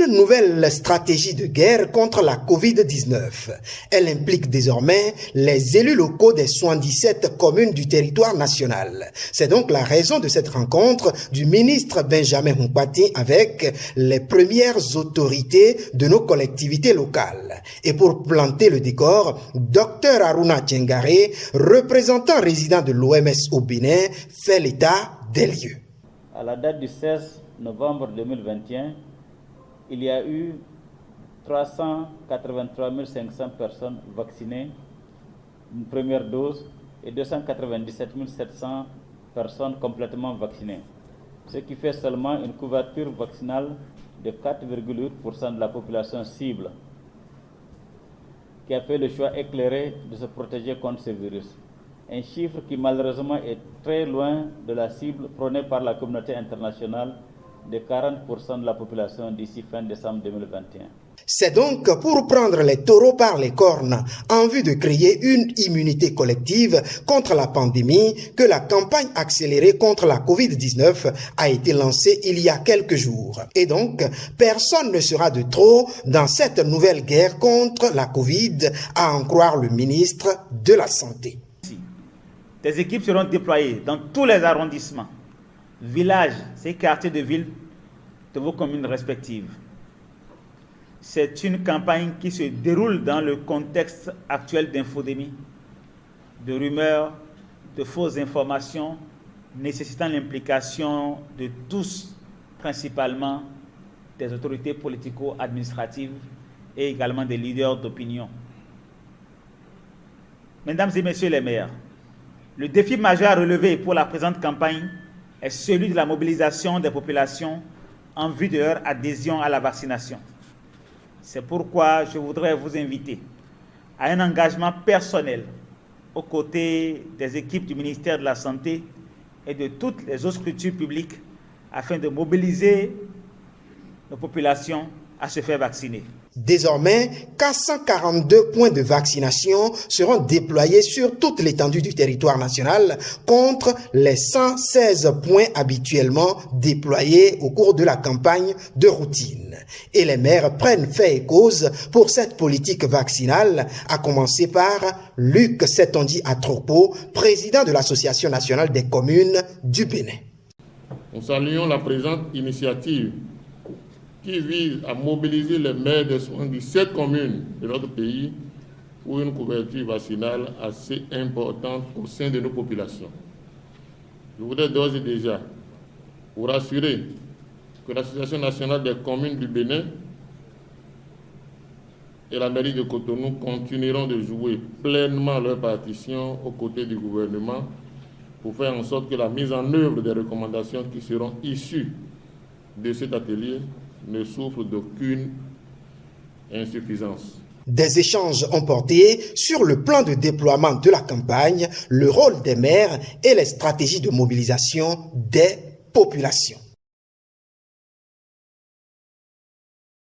Une nouvelle stratégie de guerre contre la Covid-19. Elle implique désormais les élus locaux des 77 communes du territoire national. C'est donc la raison de cette rencontre du ministre Benjamin Humpati avec les premières autorités de nos collectivités locales. Et pour planter le décor, Dr Aruna Tchengare, représentant résident de l'OMS au Bénin, fait l'état des lieux. À la date du 16 novembre 2021, il y a eu 383 500 personnes vaccinées, une première dose, et 297 700 personnes complètement vaccinées, ce qui fait seulement une couverture vaccinale de 4,8% de la population cible, qui a fait le choix éclairé de se protéger contre ce virus. Un chiffre qui malheureusement est très loin de la cible prônée par la communauté internationale de 40% de la population d'ici fin décembre 2021. C'est donc pour prendre les taureaux par les cornes en vue de créer une immunité collective contre la pandémie que la campagne accélérée contre la Covid-19 a été lancée il y a quelques jours. Et donc, personne ne sera de trop dans cette nouvelle guerre contre la Covid, à en croire le ministre de la Santé. Des équipes seront déployées dans tous les arrondissements, villages et quartiers de ville de vos communes respectives. C'est une campagne qui se déroule dans le contexte actuel d'infodémie, de rumeurs, de fausses informations, nécessitant l'implication de tous, principalement des autorités politico-administratives et également des leaders d'opinion. Mesdames et messieurs les maires, le défi majeur à relever pour la présente campagne est celui de la mobilisation des populations en vue de leur adhésion à la vaccination. C'est pourquoi je voudrais vous inviter à un engagement personnel aux côtés des équipes du ministère de la Santé et de toutes les autres structures publiques afin de mobiliser nos populations à se faire vacciner. Désormais, 442 points de vaccination seront déployés sur toute l'étendue du territoire national contre les 116 points habituellement déployés au cours de la campagne de routine. Et les maires prennent fait et cause pour cette politique vaccinale, à commencer par Luc Setondi Atropo, président de l'Association nationale des communes du Bénin. Nous saluons la présente initiative qui vise à mobiliser les maires des 77 communes de notre pays pour une couverture vaccinale assez importante au sein de nos populations. Je voudrais d'ores et déjà vous rassurer que l'Association nationale des communes du Bénin et la mairie de Cotonou continueront de jouer pleinement leur partition aux côtés du gouvernement pour faire en sorte que la mise en œuvre des recommandations qui seront issues de cet atelier ne souffre d'aucune insuffisance. Des échanges ont porté sur le plan de déploiement de la campagne, le rôle des maires et les stratégies de mobilisation des populations.